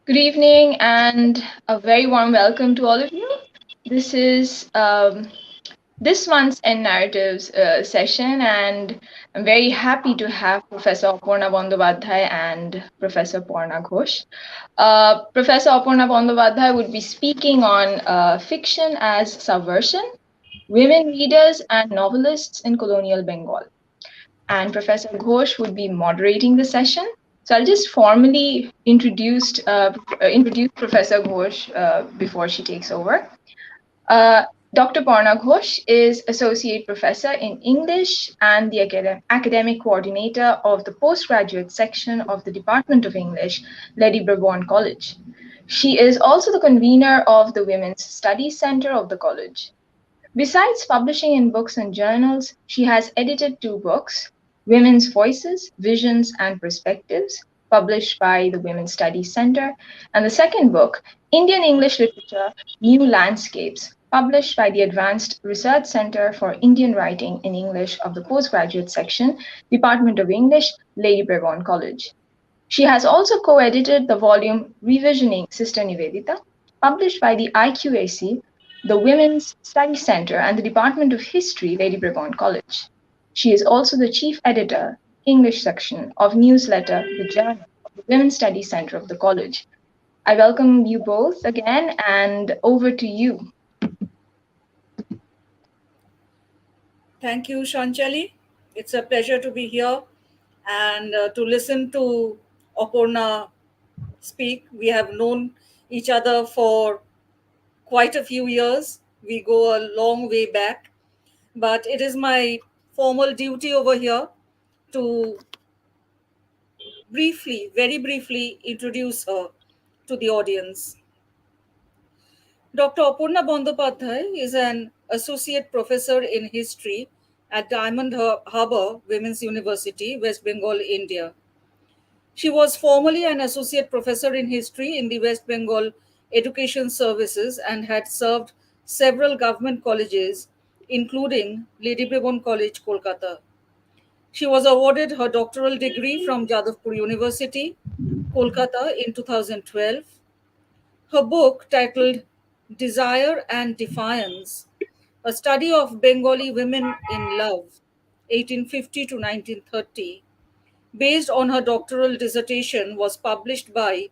Good evening and a very warm welcome to all of you. This is this month's End Narratives session, and I'm very happy to have Professor Aparna Bandyopadhyay and Professor Parna Ghose. Professor Aparna Bandyopadhyay would be speaking on fiction as subversion, women readers and novelists in colonial Bengal, and Professor Ghosh would be moderating the session. So I'll just formally introduce Professor Ghosh before she takes over. Uh, Dr. Parna Ghose is Associate Professor in English and the Academic Coordinator of the Postgraduate Section of the Department of English, Lady Brabourne College. She is also the convener of the Women's Studies Center of the college. Besides publishing in books and journals, she has edited two books, Women's Voices, Visions and Perspectives, published by the Women's Studies Center, and the second book, Indian English Literature, New Landscapes, published by the Advanced Research Center for Indian Writing in English of the Postgraduate Section, Department of English, Lady Brabourne College. She has also co-edited the volume Revisioning Sister Nivedita, published by the IQAC, the Women's Study Center, and the Department of History, Lady Brabourne College. She is also the chief editor, English section of newsletter The Journal of the Women's Study Center of the college. I welcome you both again, and over to you. Thank you, Shanchali. It's a pleasure to be here and to listen to Aparna speak. We have known each other for quite a few years. We go a long way back, but it is my formal duty over here to very briefly, introduce her to the audience. Dr. Aparna Bandyopadhyay is an associate professor in history at Diamond Harbour Women's University, West Bengal, India. She was formerly an associate professor in history in the West Bengal Education Services and had served several government colleges, including Lady Brabourne College, Kolkata. She was awarded her doctoral degree from Jadavpur University, Kolkata in 2012. Her book, titled Desire and Defiance, a study of Bengali women in love, 1850 to 1930, based on her doctoral dissertation, was published by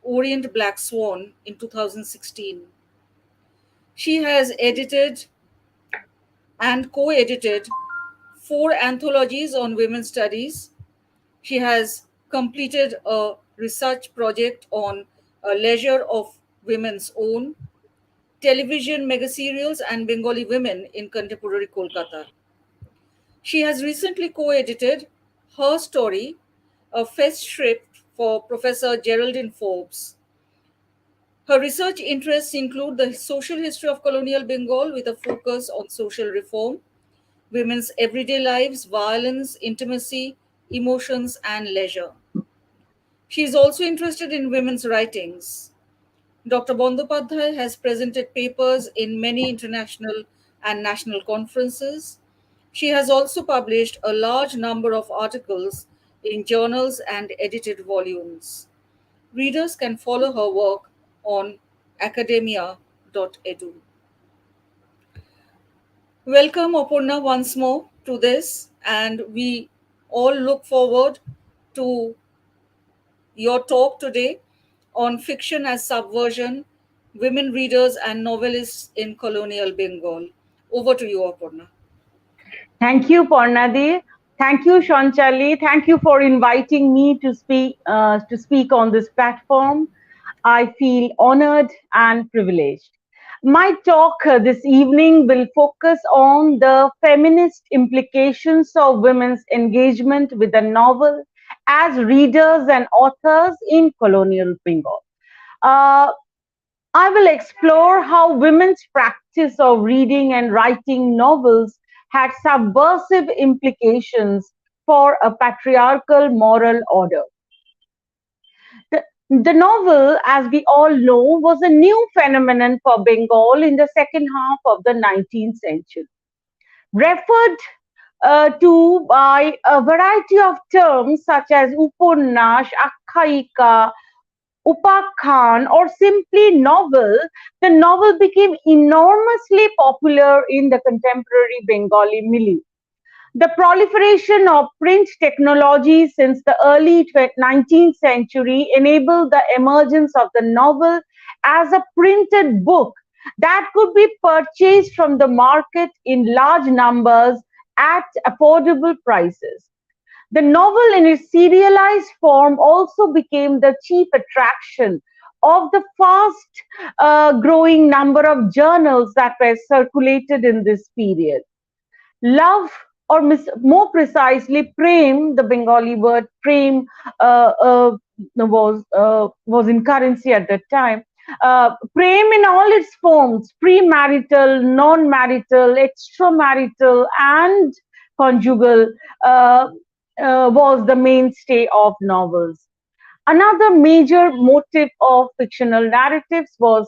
Orient Black Swan in 2016. She has edited and co edited four anthologies on women's studies. She has completed a research project on a leisure of women's own, television megaserials, and Bengali women in contemporary Kolkata. She has recently co edited Her Story, a fest script for Professor Geraldine Forbes. Her research interests include the social history of colonial Bengal with a focus on social reform, women's everyday lives, violence, intimacy, emotions, and leisure. She is also interested in women's writings. Dr. Bandyopadhyay has presented papers in many international and national conferences. She has also published a large number of articles in journals and edited volumes. Readers can follow her work on academia.edu. Welcome, Apurna, once more to this, and we all look forward to your talk today on fiction as subversion, women readers and novelists in colonial Bengal. Over to you, Aparna. Thank you, Parnadi. Thank you, Shanchali. Thank you for inviting me to speak on this platform. I feel honored and privileged. My talk this evening will focus on the feminist implications of women's engagement with the novel as readers and authors in colonial Bengal. Uh, I will explore how women's practice of reading and writing novels had subversive implications for a patriarchal moral order. The novel, as we all know, was a new phenomenon for Bengal in the second half of the 19th century. Referred to by a variety of terms such as upannash, akhayika, Upak Khan, or simply novel, the novel became enormously popular in the contemporary Bengali milieu. The proliferation of print technology since the early 19th century enabled the emergence of the novel as a printed book that could be purchased from the market in large numbers at affordable prices. The novel in its serialized form also became the chief attraction of the fast growing number of journals that were circulated in this period. Love, or more precisely, prem, the Bengali word prem was in currency at that time. Prem in all its forms, premarital, non-marital, extramarital, and conjugal, uh, was the mainstay of novels. Another major motive of fictional narratives was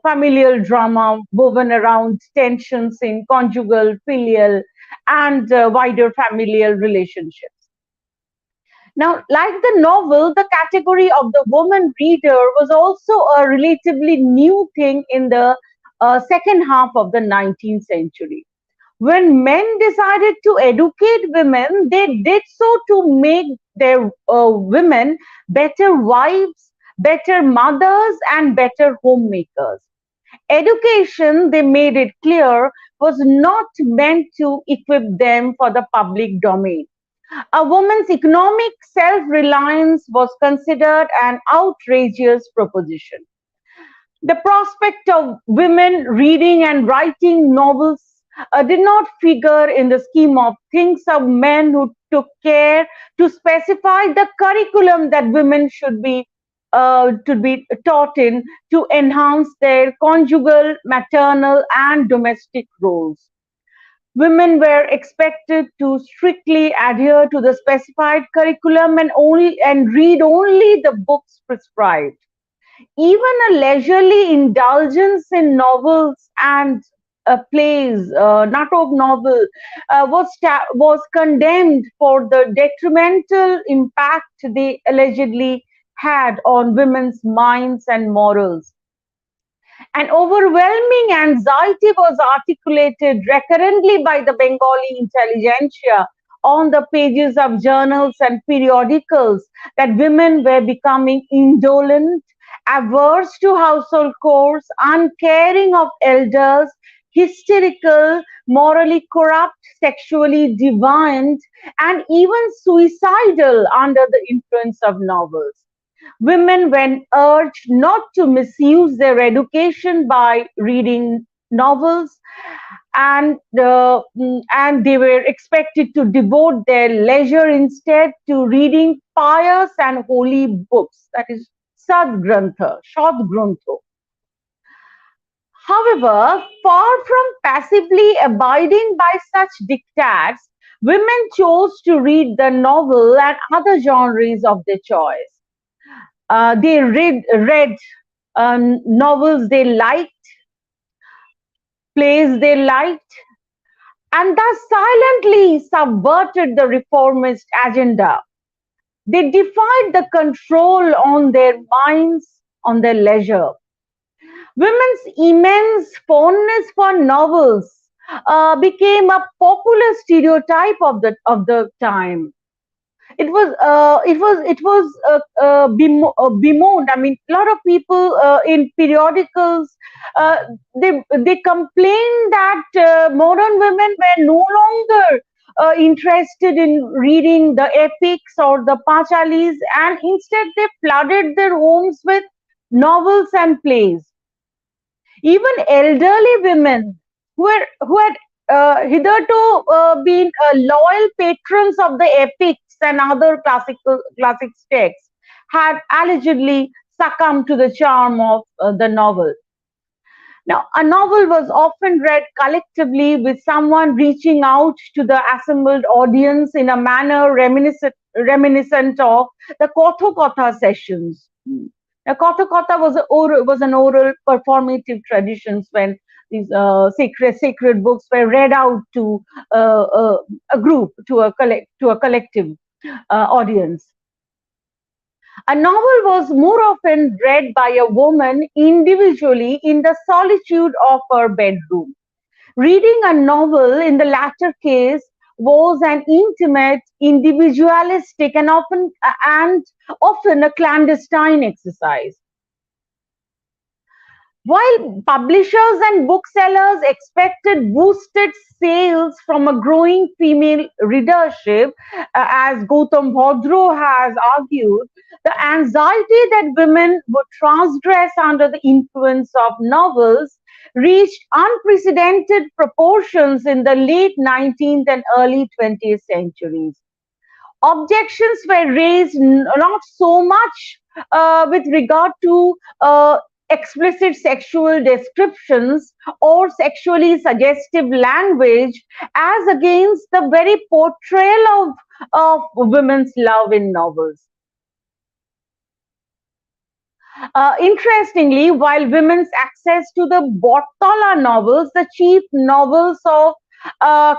familial drama woven around tensions in conjugal, filial, and wider familial relationships. Now, like the novel, the category of the woman reader was also a relatively new thing in the second half of the 19th century. When men decided to educate women, they did so to make their women better wives, better mothers, and better homemakers. Education, they made it clear, was not meant to equip them for the public domain. A woman's economic self-reliance was considered an outrageous proposition. The prospect of women reading and writing novels did not figure in the scheme of things of men who took care to specify the curriculum that women should be to be taught in to enhance their conjugal, maternal, and domestic roles. Women were expected to strictly adhere to the specified curriculum and read only the books prescribed. Even a leisurely indulgence in novels and plays, natok novel, was condemned for the detrimental impact they allegedly had on women's minds and morals. An overwhelming anxiety was articulated recurrently by the Bengali intelligentsia on the pages of journals and periodicals that women were becoming indolent, averse to household chores, uncaring of elders, hysterical, morally corrupt, sexually deviant, and even suicidal under the influence of novels. Women were urged not to misuse their education by reading novels, and they were expected to devote their leisure instead to reading pious and holy books, that is Sadgrantha, Shadgrantha. However, far from passively abiding by such diktats, women chose to read the novel and other genres of their choice. They read novels they liked, plays they liked, and thus silently subverted the reformist agenda. They defied the control on their minds, on their leisure. Women's immense fondness for novels became a popular stereotype of the time. It was bemoaned. I mean, a lot of people in periodicals, uh, they complained that modern women were no longer interested in reading the epics or the pachalis, and instead they flooded their homes with novels and plays. Even elderly women who had hitherto been loyal patrons of the epics and other classic texts had allegedly succumbed to the charm of the novel. Now, a novel was often read collectively, with someone reaching out to the assembled audience in a manner reminiscent of the Kothakotha sessions. Now, Kothakotha was an oral performative traditions when these sacred books were read out to a group, to a collective audience. A novel was more often read by a woman individually in the solitude of her bedroom. Reading a novel in the latter case was an intimate, individualistic, and often a clandestine exercise. While publishers and booksellers expected boosted sales from a growing female readership, as Gautam Bhadro has argued, the anxiety that women would transgress under the influence of novels reached unprecedented proportions in the late 19th and early 20th centuries. Objections were raised not so much with regard to explicit sexual descriptions or sexually suggestive language as against the very portrayal of women's love in novels. Interestingly, while women's access to the Bortala novels, the chief novels of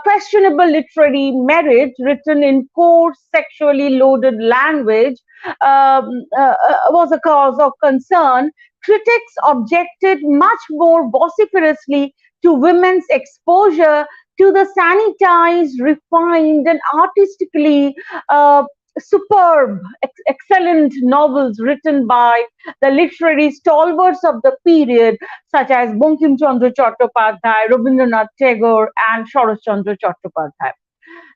questionable literary merit, written in coarse, sexually loaded language, was a cause of concern, critics objected much more vociferously to women's exposure to the sanitized, refined, and artistically superb, excellent novels written by the literary stalwarts of the period, such as Bankim Chandra Chattopadhyay, Rabindranath Tagore, and Sharath Chandra Chattopadhyay.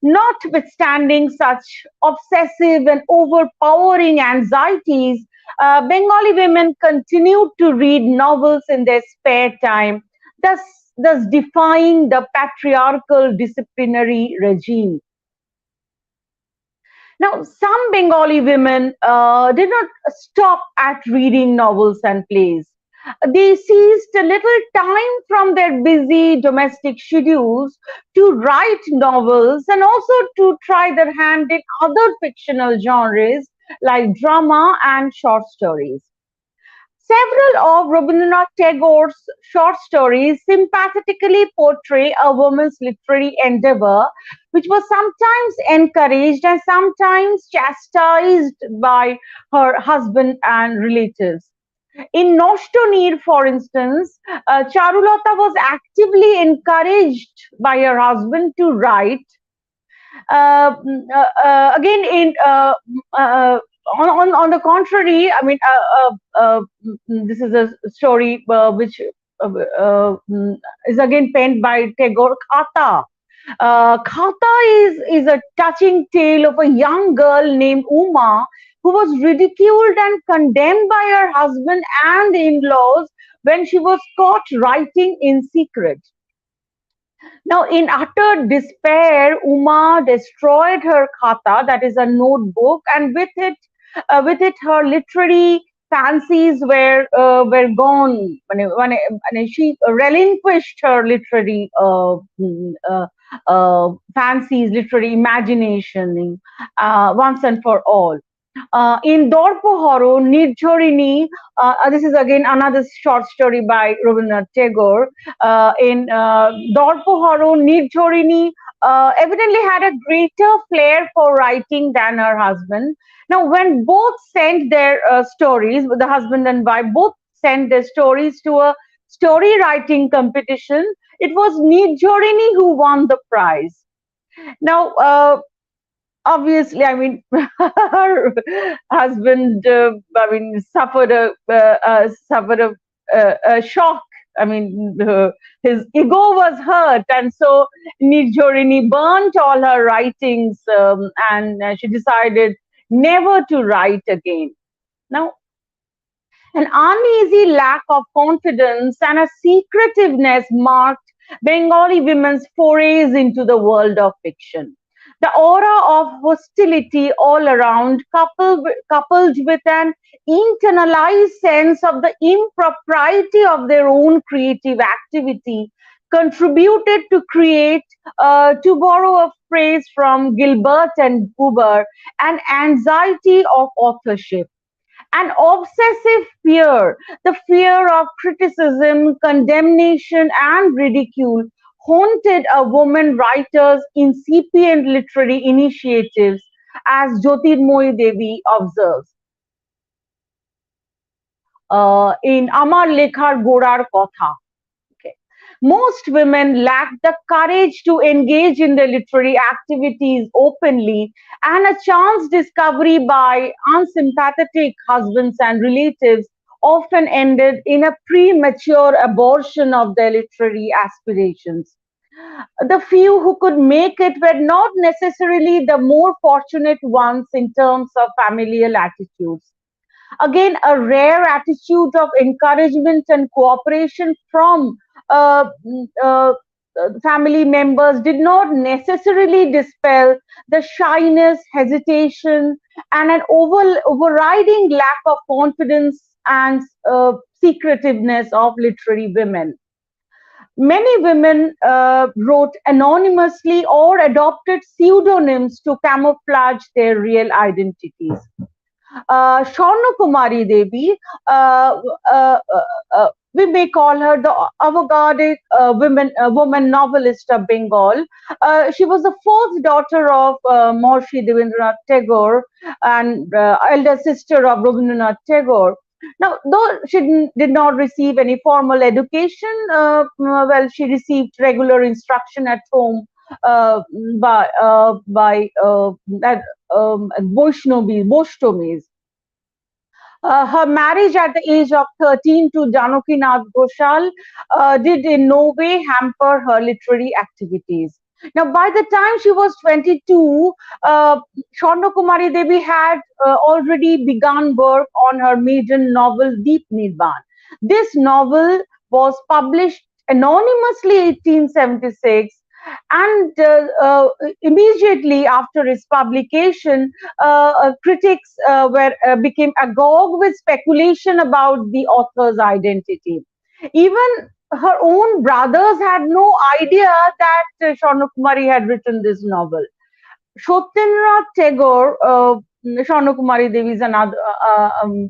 Notwithstanding such obsessive and overpowering anxieties, Bengali women continued to read novels in their spare time, thus, thus defying the patriarchal disciplinary regime. Now, some Bengali women did not stop at reading novels and plays. They seized a little time from their busy domestic schedules to write novels and also to try their hand in other fictional genres like drama and short stories. Several of Rabindranath Tagore's short stories sympathetically portray a woman's literary endeavor, which was sometimes encouraged and sometimes chastised by her husband and relatives. In Noshtonir, for instance, Charulata was actively encouraged by her husband to write. Again, on the contrary, I mean, this is a story which is again penned by Tagore. Khata is a touching tale of a young girl named Uma who was ridiculed and condemned by her husband and in-laws when she was caught writing in secret. Now, in utter despair, Uma destroyed her khata, that is a notebook, and with it, her literary fancies were gone. When she relinquished her literary fancies, literary imagination once and for all. In Dorpohoro, Nirjhorini, this is again another short story by Rabindranath Tagore. In Dorpohoro, Nirjhorini evidently had a greater flair for writing than her husband. Now, when both sent their stories, the husband and wife both sent their stories to a story writing competition, it was Nirjhorini who won the prize. Now, obviously, I mean, her husband, suffered a shock. I mean, his ego was hurt, and so Nirjhorini burnt all her writings, and she decided never to write again. Now, an uneasy lack of confidence and a secretiveness marked Bengali women's forays into the world of fiction. The aura of hostility all around, coupled with an internalized sense of the impropriety of their own creative activity, contributed to create, to borrow a phrase from Gilbert and Cooper, an anxiety of authorship. An obsessive fear, the fear of criticism, condemnation, and ridicule, haunted a woman writer's incipient literary initiatives, as Jyotirmoyi Devi observes. in Amar Lekhar Gorar Kotha. Okay. Most women lack the courage to engage in their literary activities openly, and a chance discovery by unsympathetic husbands and relatives often ended in a premature abortion of their literary aspirations. The few who could make it were not necessarily the more fortunate ones in terms of familial attitudes. Again, a rare attitude of encouragement and cooperation from uh, mm, uh, family members did not necessarily dispel the shyness, hesitation, and an overriding lack of confidence and secretiveness of literary women. Many women wrote anonymously or adopted pseudonyms to camouflage their real identities. Swarna Kumari Devi, we may call her the avant-garde woman novelist of Bengal. She was the fourth daughter of Maharishi Devendranath Tagore and elder sister of Rabindranath Tagore. Now, though she did not receive any formal education, well, she received regular instruction at home uh, by that Vaishnavis. Her marriage at the age of 13 to Janakinath Ghoshal did in no way hamper her literary activities. Now, by the time she was 22, Swarna Kumari Devi had already begun work on her maiden novel Deep Nirban. This novel was published anonymously in 1876, and immediately after its publication, critics were became agog with speculation about the author's identity. Even her own brothers had no idea that Swarna Kumari had written this novel. Shotendranath Tagore, Swarna Kumari Devi is another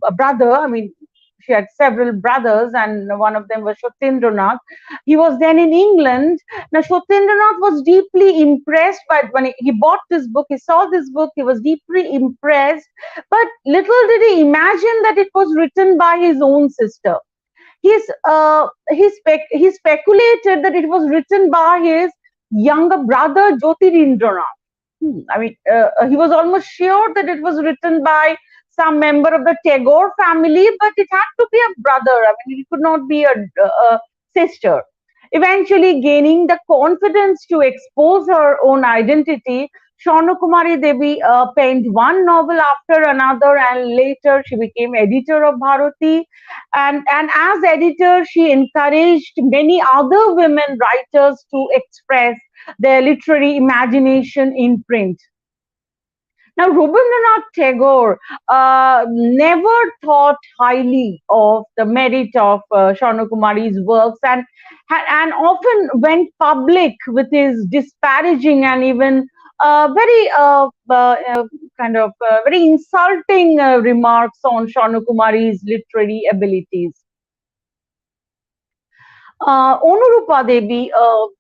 a brother. I mean, she had several brothers, and one of them was Shotendranath. He was then in England. Now, Shotendranath was deeply impressed by when he bought this book. He saw this book. He was deeply impressed, but little did he imagine that it was written by his own sister. He speculated that it was written by his younger brother Jyotirindranath. I mean, he was almost sure that it was written by some member of the Tagore family, but it had to be a brother. I mean, it could not be a sister. Eventually, gaining the confidence to expose her own identity, Swarna Kumari Devi penned one novel after another, and later she became editor of Bharati. And as editor, she encouraged many other women writers to express their literary imagination in print. Now, Rabindranath Tagore never thought highly of the merit of Swarna Kumari's works, and often went public with his disparaging and even very kind of very insulting remarks on Swarna Kumari's literary abilities. Onurupa Devi,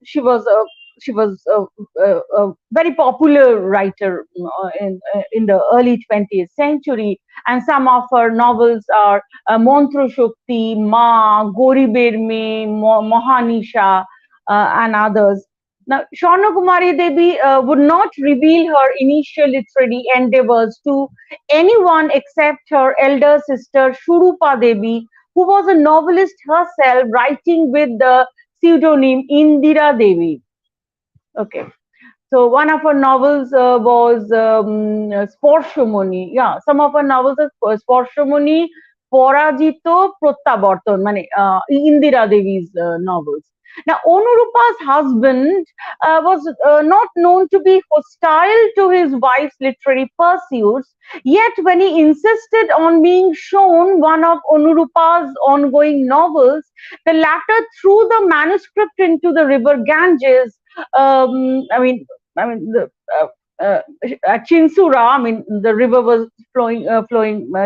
she was a very popular writer in the early 20th century, and some of her novels are Mantra Shakti, Ma, Goriber Me, Mohanisha, and others. Now, Swarna Kumari Devi would not reveal her initial literary endeavors to anyone except her elder sister Shurupa Devi, who was a novelist herself, writing with the pseudonym Indira Devi. Okay. So one of her novels was Sporshomoni. Yeah, some of her novels are Sporshomoni, Porajito, Prottabarton, Indira Devi's novels. Now, Onurupa's husband was not known to be hostile to his wife's literary pursuits, yet when he insisted on being shown one of Onurupa's ongoing novels, the latter threw the manuscript into the river Ganges. The at Chinsura, I mean, the river was flowing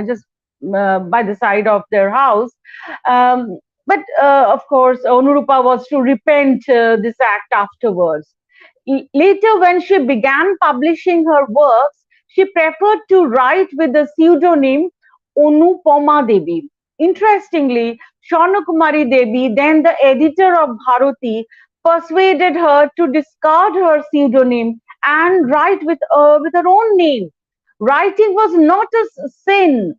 just by the side of their house. But of course, Onurupa was to repent this act afterwards. Later, when she began publishing her works, she preferred to write with the pseudonym Onupama Devi. Interestingly, Swarnakumari Devi, then the editor of Bharati, persuaded her to discard her pseudonym and write with her own name. Writing was not a sin.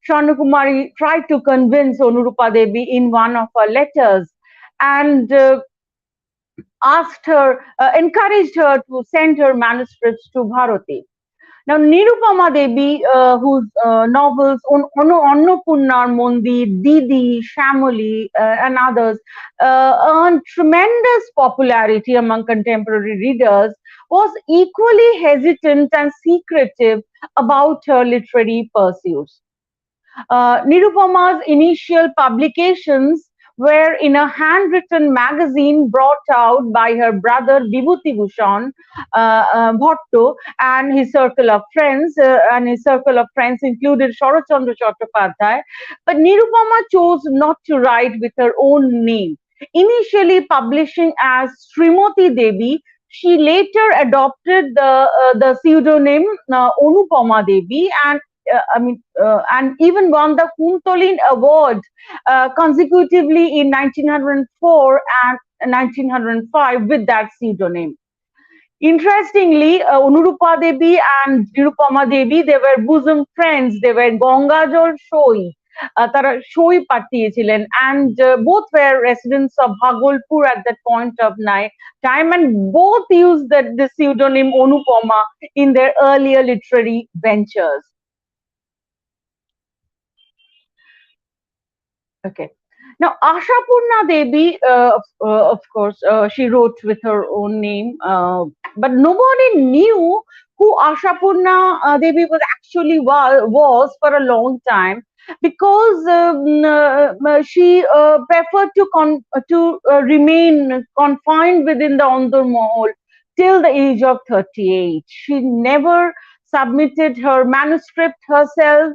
Swarnakumari tried to convince Onurupa Devi in one of her letters, and encouraged her to send her manuscripts to Bharati. Now, Nirupamadevi, whose novels Annapurnar Mondir, Didi, Shamoli, and others earned tremendous popularity among contemporary readers, was equally hesitant and secretive about her literary pursuits. Nirupama's initial publications were in a handwritten magazine brought out by her brother Vibhuti Bhushan Bhatto and his circle of friends, included Sharachandra Chattopadhyay. But Nirupama chose not to write with her own name. Initially publishing as Srimati Devi, she later adopted the pseudonym Onupama Devi and even won the Kumtolin Award consecutively in 1904 and 1905 with that pseudonym. Interestingly, Onurupa Devi and Nirupama Devi, they were bosom friends. They were Gangajol Shoi. তারা সই পাঠিয়েছিলেন, and both were residents of Bhagalpur at that point of time, and both used the pseudonym Onupama in their earlier literary ventures. Okay. Now, Asha Purna Devi, of course, she wrote with her own name, but nobody knew who Asha Purna Devi was for a long time, because she preferred to remain confined within the Andur Mahal till the age of 38. She never submitted her manuscript herself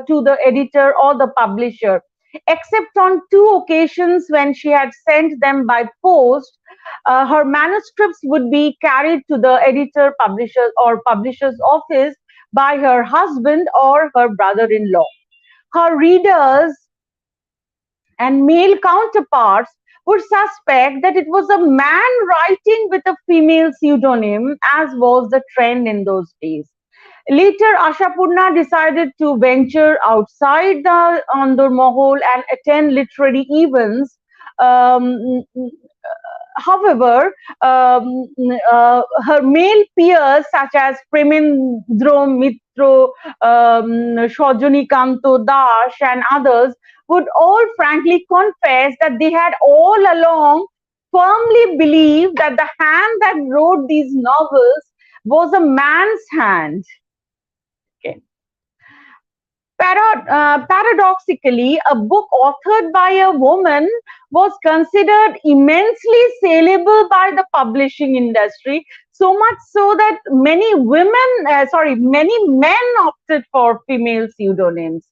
to the editor or the publisher, except on two occasions when she had sent them by post. Her manuscripts would be carried to the editor, publisher, or publisher's office by her husband or her brother-in-law. Her readers and male counterparts would suspect that it was a man writing with a female pseudonym, as was the trend in those days. Later, Ashapurna decided to venture outside the Andur Mahal and attend literary events. However, her male peers such as Premendra Mitro, Shojani Kanto Das, and others would all frankly confess that they had all along firmly believed that the hand that wrote these novels was a man's hand. Okay. Paradoxically, a book authored by a woman was considered immensely saleable by the publishing industry, so much so that many men opted for female pseudonyms.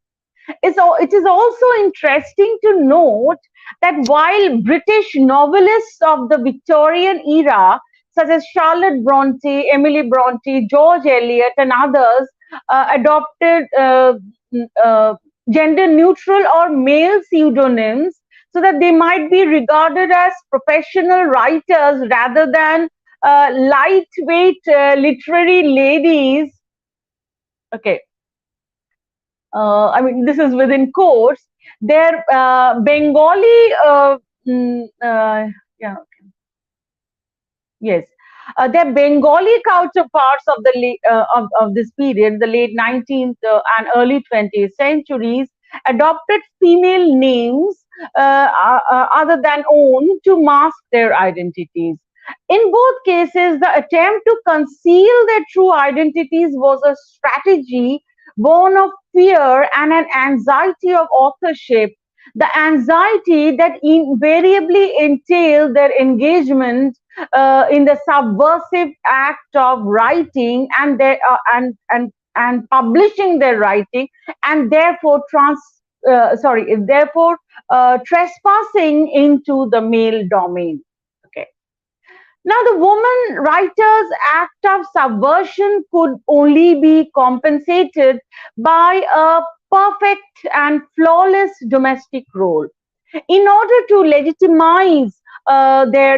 It is also interesting to note that while British novelists of the Victorian era, such as Charlotte Bronte, Emily Bronte, George Eliot, and others, adopted gender neutral or male pseudonyms so that they might be regarded as professional writers rather than lightweight literary ladies. Okay. I mean, this is within quotes. Their Bengali, yeah, okay. Yes. Their Bengali counterparts of of this period, the late 19th and early 20th centuries, adopted female names other than own to mask their identities. In both cases, the attempt to conceal their true identities was a strategy born of fear and an anxiety of authorship, the anxiety that invariably entailed their engagement in the subversive act of writing and and publishing their writing, and therefore trespassing into the male domain. Okay. Now, the woman writer's act of subversion could only be compensated by a perfect and flawless domestic role. In order to legitimize their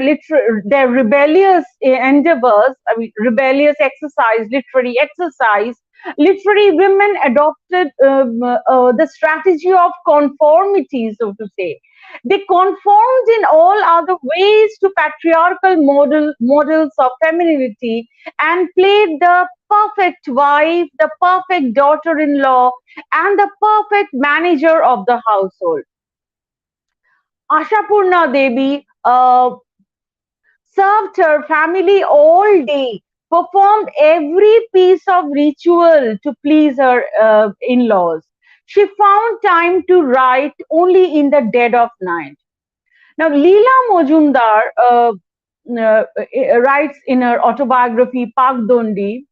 rebellious endeavors, I mean rebellious exercise, literary exercise, literary women adopted the strategy of conformity, so to say. They conformed in all other ways to patriarchal models of femininity and played the perfect wife, the perfect daughter-in-law, and the perfect manager of the household. Asha Purna Devi served her family all day, performed every piece of ritual to please her in-laws. She found time to write only in the dead of night. Now, Leela Mojumdar writes in her autobiography Pakdondi,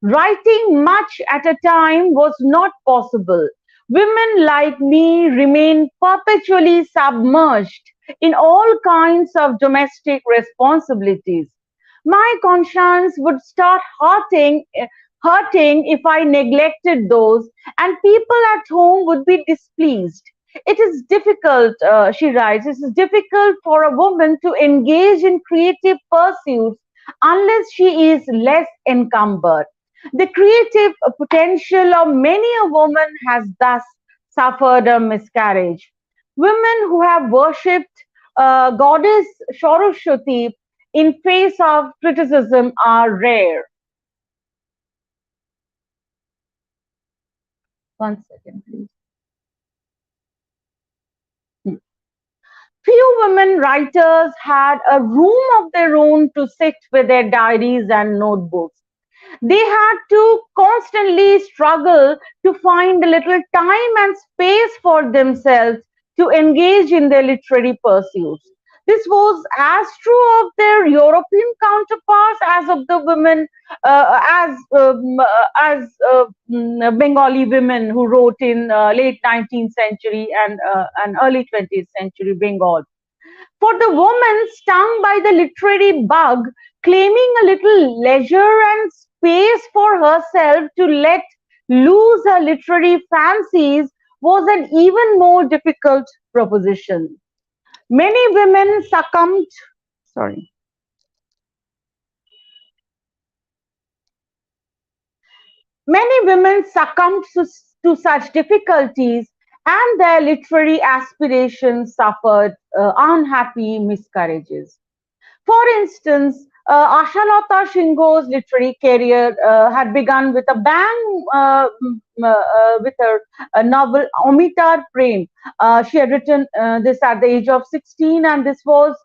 writing much at a time was not possible. Women like me remain perpetually submerged in all kinds of domestic responsibilities. My conscience would start hurting if I neglected those, and people at home would be displeased. It is difficult, she writes, it is difficult for a woman to engage in creative pursuits unless she is less encumbered. The creative potential of many a woman has thus suffered a miscarriage. Women who have worshipped goddess Saraswati in face of criticism are rare. One second, please. Few women writers had a room of their own to sit with their diaries and notebooks. They had to constantly struggle to find a little time and space for themselves to engage in their literary pursuits. This was as true of their European counterparts as of the women, Bengali women who wrote in late 19th century and early 20th century Bengal. For the woman stung by the literary bug, claiming a little leisure and space for herself to let loose her literary fancies was an even more difficult proposition. Many women succumbed, sorry, many women succumbed to such difficulties and their literary aspirations suffered unhappy miscarriages. For instance, Ashalata Shingho's literary career had begun with a bang with her novel Amitar Prem. She had written this at the age of 16, and this was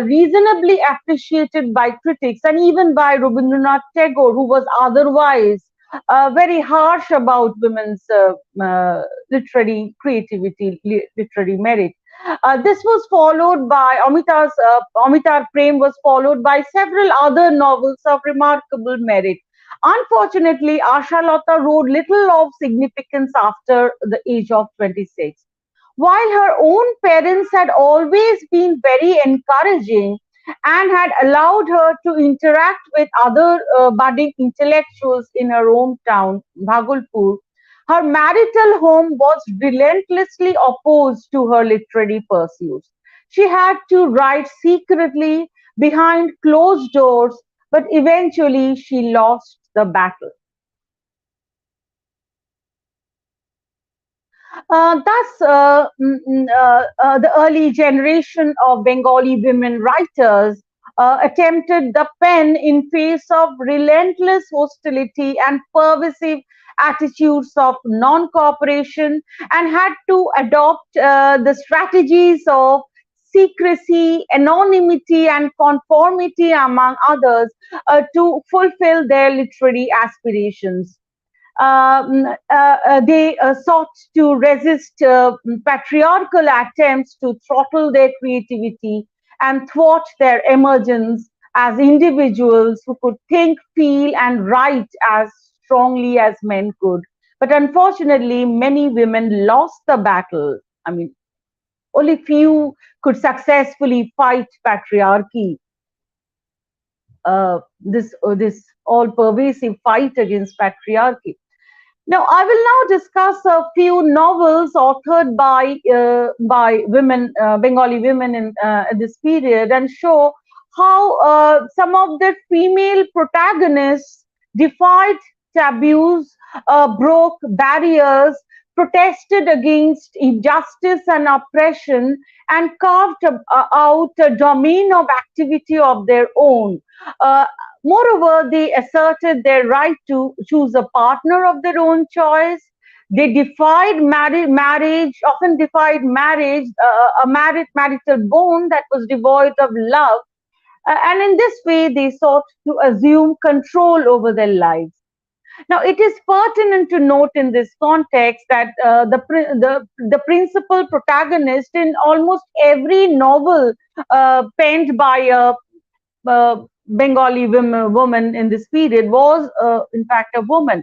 reasonably appreciated by critics and even by Rabindranath Tagore, who was otherwise very harsh about women's literary creativity, literary merit. This was followed by Amitar Prem was followed by several other novels of remarkable merit. Unfortunately, Asha Lata wrote little of significance after the age of 26. While her own parents had always been very encouraging and had allowed her to interact with other budding intellectuals in her hometown, Bhagalpur, her marital home was relentlessly opposed to her literary pursuits. She had to write secretly behind closed doors, but eventually she lost the battle. Thus, the early generation of Bengali women writers attempted the pen in face of relentless hostility and pervasive attitudes of non-cooperation and had to adopt the strategies of secrecy, anonymity, and conformity, among others, to fulfill their literary aspirations. They sought to resist patriarchal attempts to throttle their creativity and thwart their emergence as individuals who could think, feel, and write as strongly as men could. But unfortunately, many women lost the battle. I mean, only few could successfully fight patriarchy. This all pervasive fight against patriarchy. Now, I will now discuss a few novels authored by women, Bengali women in this period, and show how some of the female protagonists defied taboos, broke barriers, protested against injustice and oppression, and carved out a domain of activity of their own. Uh, Moreover, they asserted their right to choose a partner of their own choice. They defied marriage, often defied marriage, a marital bond that was devoid of love. And in this way, they sought to assume control over their lives. Now, it is pertinent to note in this context that the principal protagonist in almost every novel penned by a Bengali woman in this period was, in fact, a woman.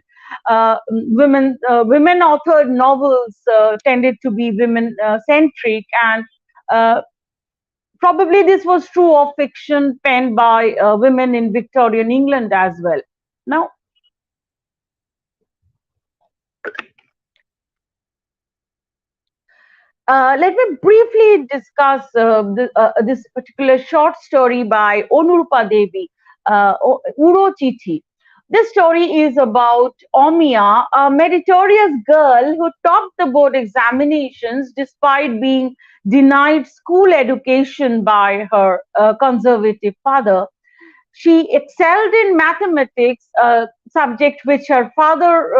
Women authored novels tended to be women centric, and uh, probably this was true of fiction penned by women in Victorian England as well. Now, let me briefly discuss this particular short story by Nirupamadevi, Uro Chithi. This story is about Omia, a meritorious girl who topped the board examinations despite being denied school education by her conservative father. She excelled in mathematics, a subject which her father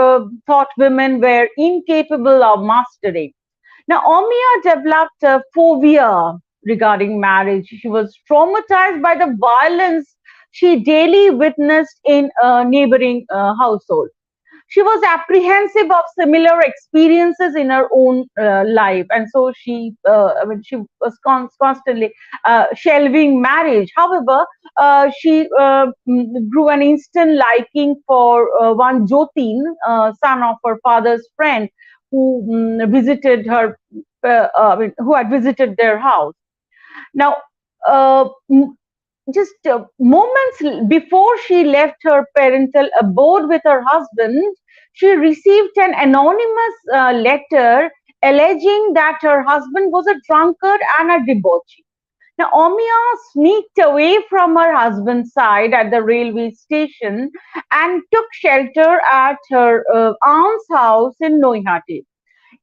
thought women were incapable of mastering. Now, Omia developed a phobia regarding marriage. She was traumatized by the violence she daily witnessed in a neighboring household. She was apprehensive of similar experiences in her own life, and so she was constantly shelving marriage. However, she grew an instant liking for one Jotin, son of her father's friend, who visited her, who had visited their house. Now, uh, just moments before she left her parental abode with her husband, she received an anonymous letter alleging that her husband was a drunkard and a debauchee. Now, Omia sneaked away from her husband's side at the railway station and took shelter at her aunt's house in Noihati.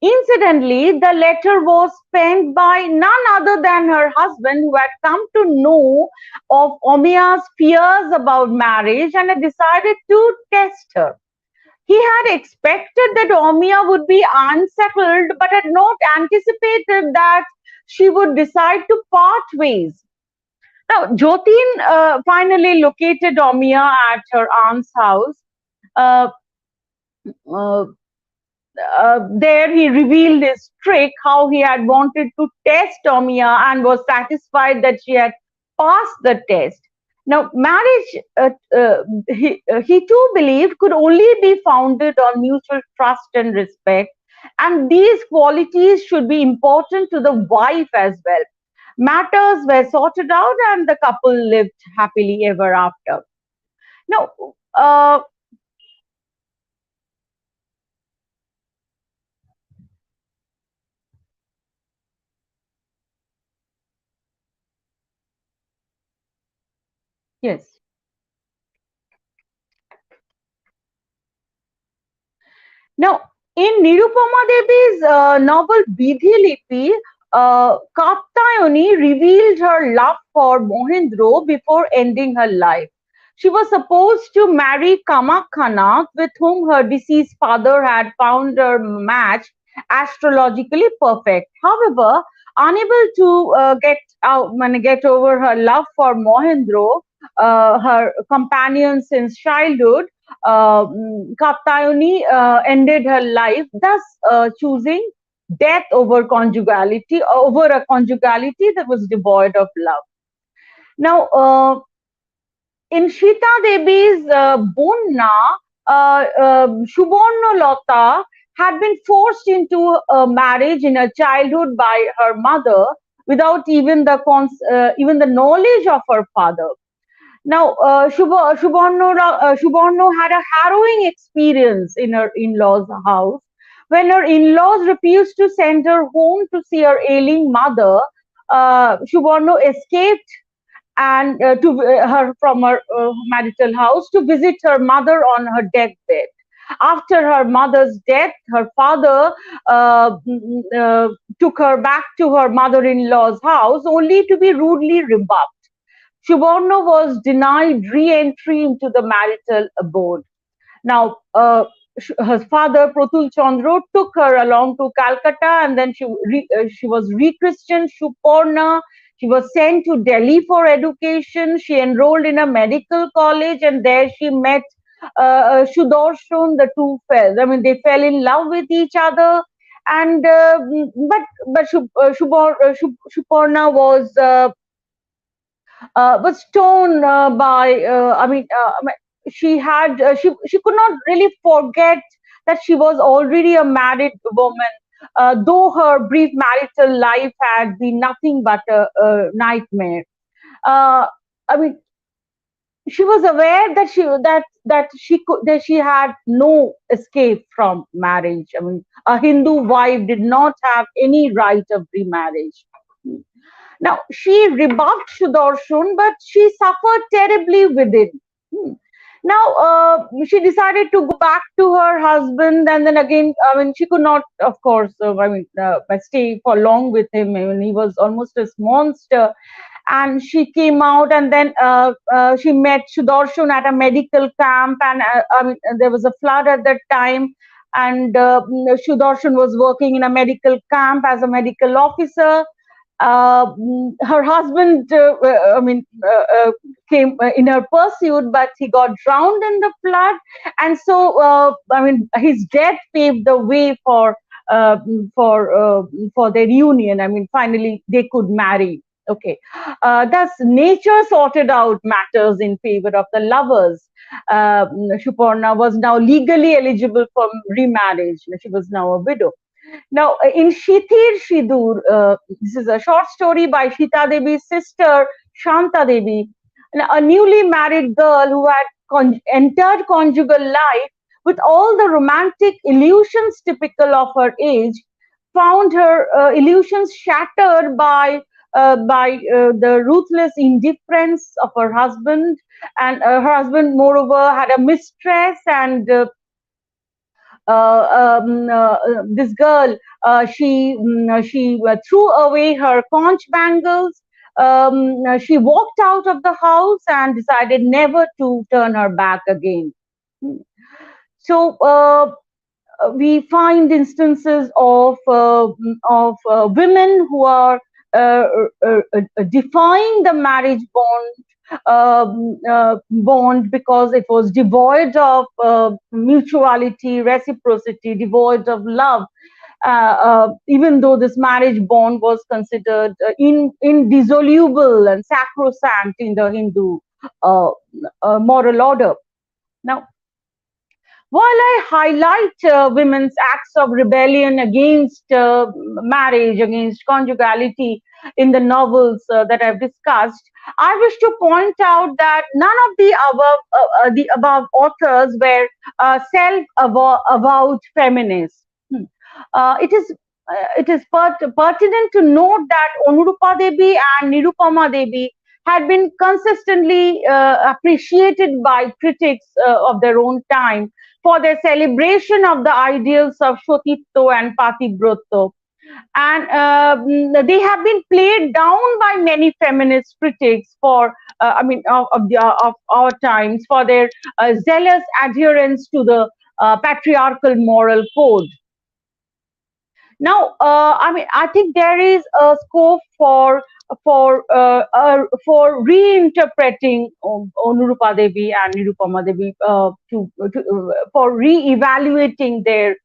Incidentally, the letter was penned by none other than her husband, who had come to know of Omiya's fears about marriage and had decided to test her. He had expected that Omiya would be unsettled, but had not anticipated that she would decide to part ways. Now, Jotin finally located Omiya at her aunt's house. Uh, uh, there he revealed his trick, how he had wanted to test Omiya and was satisfied that she had passed the test. Now, marriage, he too believed, could only be founded on mutual trust and respect, and these qualities should be important to the wife as well. Matters were sorted out, and the couple lived happily ever after. Now, uh, yes. Now, in Nirupamadevi's novel Bidhi Lipi, Kaptayani revealed her love for Mohendro before ending her life. She was supposed to marry Kamakhana, with whom her deceased father had found her match astrologically perfect. However, unable to get over her love for Mohendro, her companion since childhood, Katyayani ended her life, thus choosing death over conjugality, over a conjugality that was devoid of love. Now, in Shita Devi's Bonna, Subharnalata had been forced into a marriage in her childhood by her mother without even the knowledge of her father. Now, Shubharno had a harrowing experience in her in-laws' house when her in-laws refused to send her home to see her ailing mother. Shubharno escaped and to her from her marital house to visit her mother on her deathbed. After her mother's death, her father took her back to her mother-in-law's house only to be rudely rebuffed. Subarna was denied re-entry into the marital abode. Now, her father, Pratul Chandra, took her along to Calcutta, and then she was rechristened Suparna. She was sent to Delhi for education. She enrolled in a medical college, and there she met Sudarshan. The two fell. I mean, they fell in love with each other. And Suparna was torn by she could not really forget that she was already a married woman, though her brief marital life had been nothing but a nightmare. uh, I mean, she was aware that she had no escape from marriage. I mean, a Hindu wife did not have any right of remarriage. Now, she rebuffed Sudarshan, but she suffered terribly within. Hmm. Now, she decided to go back to her husband, and then again, I mean, she could not, of course, stay for long with him. I mean, he was almost a monster. And she came out, and then she met Sudarshan at a medical camp, and there was a flood at that time, and Sudarshan was working in a medical camp as a medical officer. Her husband, came in her pursuit, but he got drowned in the flood, and so his death paved the way uh, for for their union. I mean, finally they could marry. Okay, thus nature sorted out matters in favor of the lovers. Suparna was now legally eligible for remarriage. She was now a widow. Now, in Shithir Shidur, this is a short story by Shita Devi's sister, Shanta Devi, a newly married girl who had entered conjugal life with all the romantic illusions typical of her age, found her illusions shattered by the ruthless indifference of her husband. And her husband, moreover, had a mistress, and this girl, she threw away her conch bangles. She walked out of the house and decided never to turn her back again. So we find instances of women who are defying the marriage bond because it was devoid of mutuality, reciprocity, devoid of love. Even though this marriage bond was considered indissoluble and sacrosanct in the Hindu moral order. Now, while I highlight women's acts of rebellion against marriage, against conjugality in the novels that I've discussed, I wish to point out that none of the above authors were self-avowed feminists. It is pertinent to note that Devi and Devi had been consistently appreciated by critics of their own time for their celebration of the ideals of Shotitto and Patibrotto. And they have been played down by many feminist critics of our times for their zealous adherence to the patriarchal moral code. Now, I think there is a scope for reinterpreting Devi and Nirupamadevi for re-evaluating their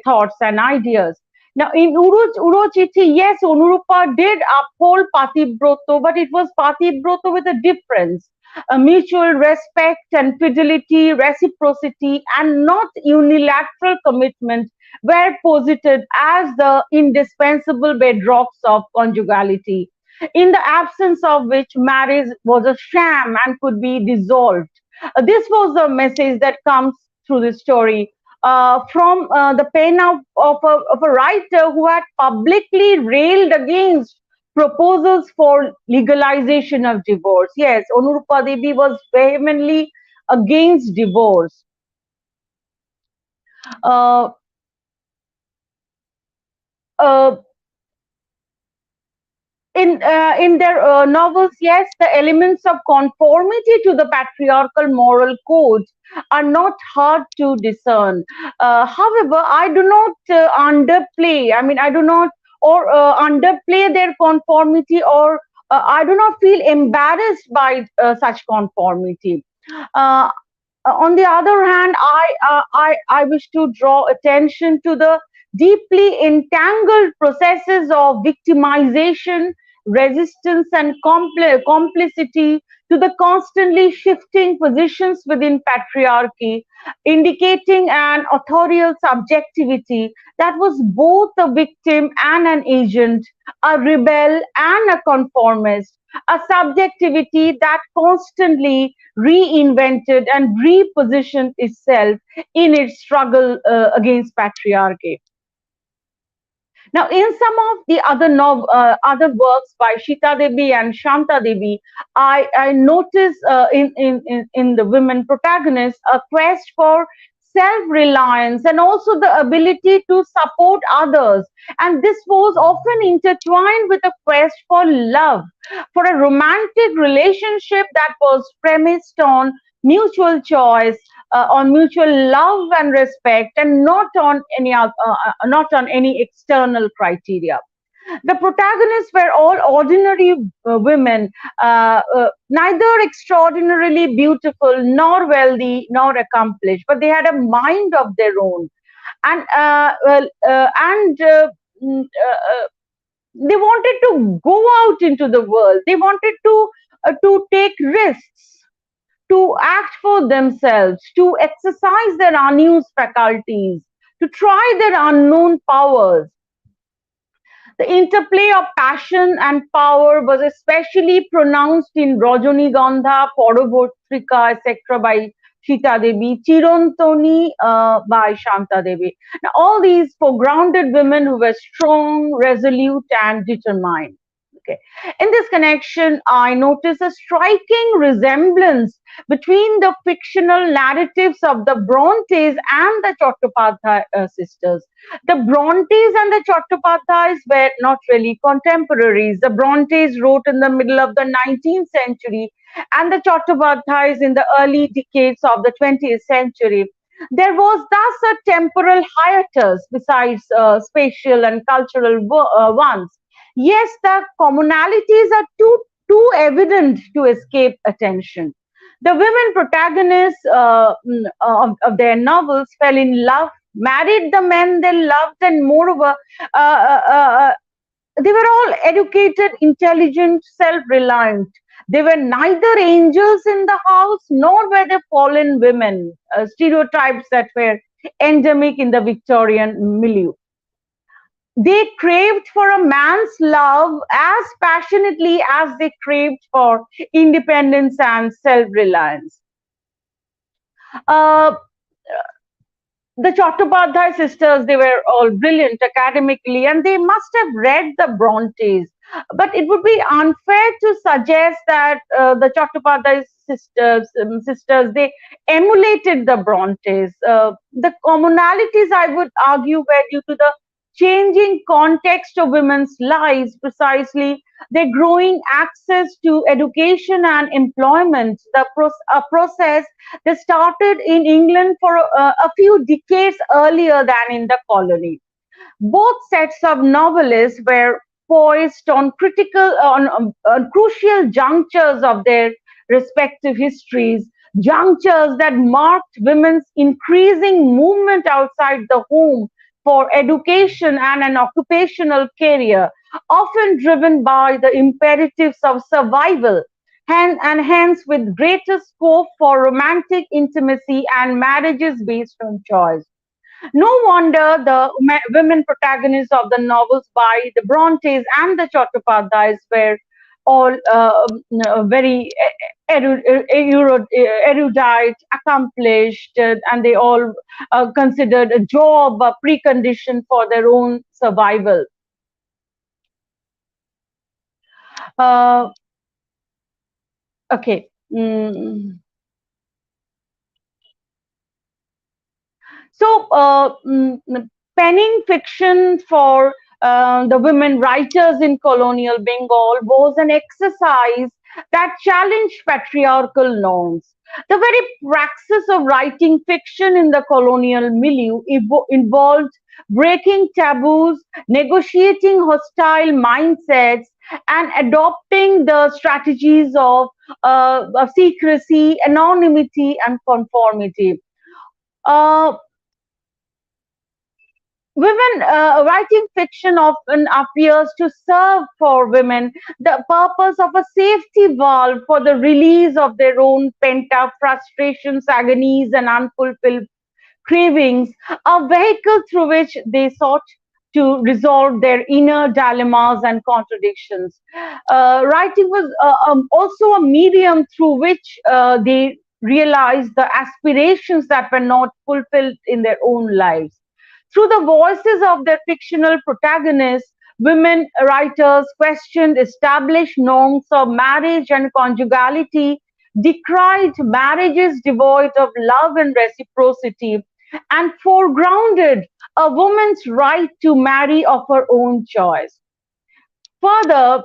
thoughts and ideas. Now, in Urochithi, yes, Onurupa did uphold Patibroto, but it was Patibroto with a difference. A mutual respect and fidelity, reciprocity, and not unilateral commitment were posited as the indispensable bedrocks of conjugality. in the absence of which marriage was a sham and could be dissolved. This was the message that comes through the story from the pen of a writer who had publicly railed against proposals for legalization of divorce. Yes, Nirupamadevi was vehemently against divorce. Uh, uh, in their novels, yes, the elements of conformity to the patriarchal moral code are not hard to discern. However, I do not underplay. I mean, I do not or underplay their conformity, or I do not feel embarrassed by such conformity. Uh, on the other hand, I wish to draw attention to the deeply entangled processes of victimization, resistance, and complicity to the constantly shifting positions within patriarchy, indicating an authorial subjectivity that was both a victim and an agent, a rebel and a conformist, a subjectivity that constantly reinvented and repositioned itself in its struggle against patriarchy. Now, in some of the other works by Sita Devi and Shanta Devi, I notice in the women protagonists a quest for self-reliance and also the ability to support others. And this was often intertwined with a quest for love, for a romantic relationship that was premised on mutual choice, on mutual love and respect, and not on any external criteria. The protagonists were all ordinary women, neither extraordinarily beautiful, nor wealthy, nor accomplished, but they had a mind of their own, and they wanted to go out into the world. They wanted to take risks, to act for themselves, to exercise their unused faculties, to try their unknown powers. The interplay of passion and power was especially pronounced in Rajanigandha, Paravartrika, etc. by Sita Devi, Chirantoni by Shanta Devi. Now, all these foregrounded women who were strong, resolute, and determined. Okay. In this connection, I notice a striking resemblance between the fictional narratives of the Brontes and the Chattopadhyay sisters. The Brontes and the Chattopadhyays were not really contemporaries. The Brontes wrote in the middle of the 19th century, and the Chattopadhyays in the early decades of the 20th century. There was thus a temporal hiatus besides spatial and cultural ones. Yes, the commonalities are too evident to escape attention. The women protagonists of their novels fell in love, married the men they loved, and moreover, they were all educated, intelligent, self-reliant. They were neither angels in the house nor were they fallen women, stereotypes that were endemic in the Victorian milieu. They craved for a man's love as passionately as they craved for independence and self-reliance. Uh, the Chattopadhyay sisters, they were all brilliant academically, and they must have read the Brontes. But it would be unfair to suggest that the Chattopadhyay sisters, they emulated the Brontes. The commonalities, I would argue, were due to the changing context of women's lives, precisely their growing access to education and employment, a process that started in England for a few decades earlier than in the colony. Both sets of novelists were poised on crucial junctures of their respective histories, junctures that marked women's increasing movement outside the home for education and an occupational career, often driven by the imperatives of survival, and hence with greater scope for romantic intimacy and marriages based on choice. No wonder the women protagonists of the novels by the Brontes and the Chattopadhyays were all very erudite, accomplished, and they all considered a job a precondition for their own survival. Uh, okay. So, penning fiction for the women writers in colonial Bengal was an exercise that challenged patriarchal norms. The very praxis of writing fiction in the colonial milieu involved breaking taboos, negotiating hostile mindsets, and adopting the strategies of secrecy, anonymity, and conformity. Uh, Women writing fiction often appears to serve for women the purpose of a safety valve for the release of their own pent up frustrations, agonies, and unfulfilled cravings, a vehicle through which they sought to resolve their inner dilemmas and contradictions. Writing was also a medium through which they realized the aspirations that were not fulfilled in their own lives. Through the voices of their fictional protagonists, women writers questioned established norms of marriage and conjugality, decried marriages devoid of love and reciprocity, and foregrounded a woman's right to marry of her own choice. Further,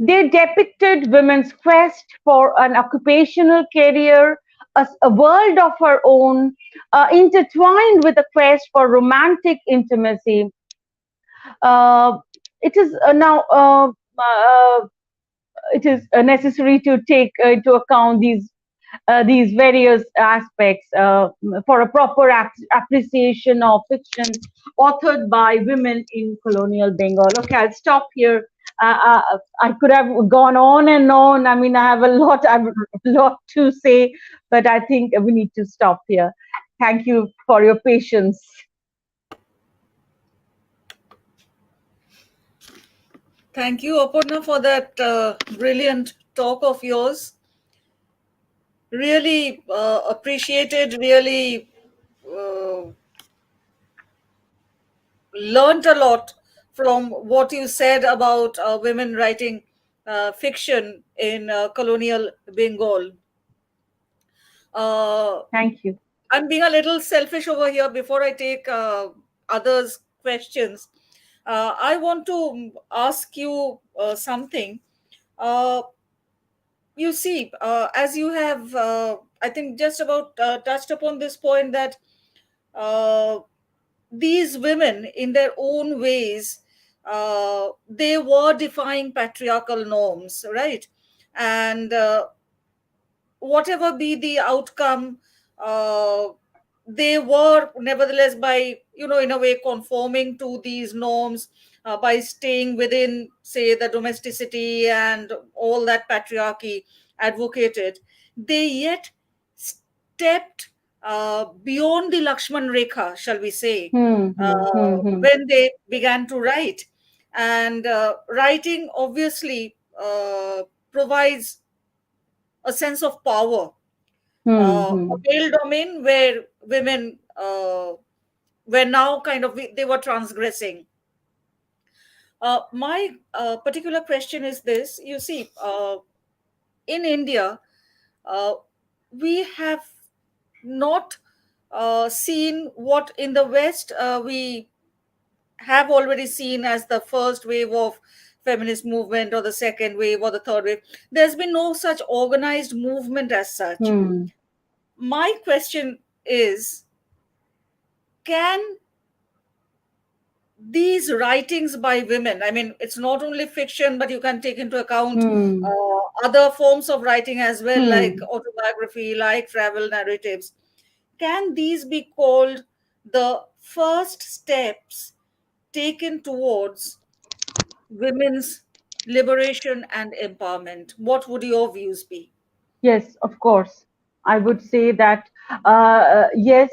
they depicted women's quest for an occupational career, a world of her own, intertwined with a quest for romantic intimacy. Uh, it is now it is necessary to take into account these various aspects for a proper appreciation of fiction authored by women in colonial Bengal. Okay, I'll stop here. I could have gone on and on. I mean, I have a lot to say, but I think we need to stop here. Thank you for your patience. Thank you, Aparna, for that brilliant talk of yours. Really appreciated, really uh, learned a lot from what you said about women writing fiction in colonial Bengal. Uh, Thank you. I'm being a little selfish over here before I take others' questions. I want to ask you something. Uh, you see, as you have, I think, just about touched upon this point that uh, these women, in their own ways, they were defying patriarchal norms, right? And whatever be the outcome, uh, they were nevertheless, by in a way, conforming to these norms, by staying within, say, the domesticity and all that patriarchy advocated, they yet stepped beyond the Lakshman Rekha, shall we say, Hmm, hmm, hmm, hmm. when they began to write. And writing obviously provides a sense of power, Hmm, a hmm. male domain where women were now kind of, they were transgressing. My particular question is this: you see, in India, uh, we have not seen what in the West we have already seen as the first wave of feminist movement, or the second wave, or the third wave. There's been no such organized movement as such. Hmm. My question is, can these writings by women, I mean, it's not only fiction, but you can take into account Hmm. other forms of writing as well, like Hmm. autobiography, like travel narratives, can these be called the first steps taken towards women's liberation and empowerment? What would your views be? Yes, of course. I would say that yes,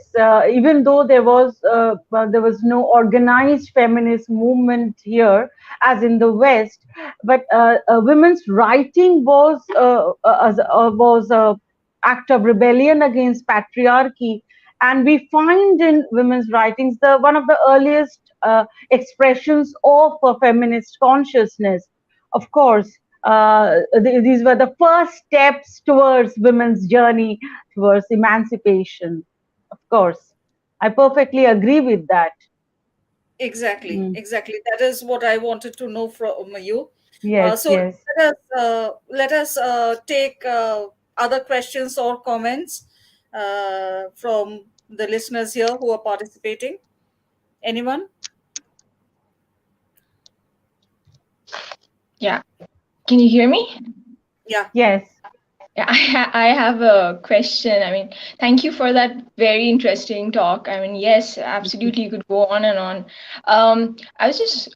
even though there was no organized feminist movement here as in the West, but women's writing was a act of rebellion against patriarchy, and we find in women's writings the one of the earliest expressions of a feminist consciousness. Of course, these were the first steps towards women's journey towards emancipation. Of course, I perfectly agree with that. Exactly, Mm. exactly. That is what I wanted to know from you. Yes, So yes. let us take other questions or comments from the listeners here who are participating. Anyone? Yeah. Can you hear me? Yeah. Yes. Yeah, I have a question. I mean, thank you for that very interesting talk. I mean, yes, absolutely, you could go on and on. I was just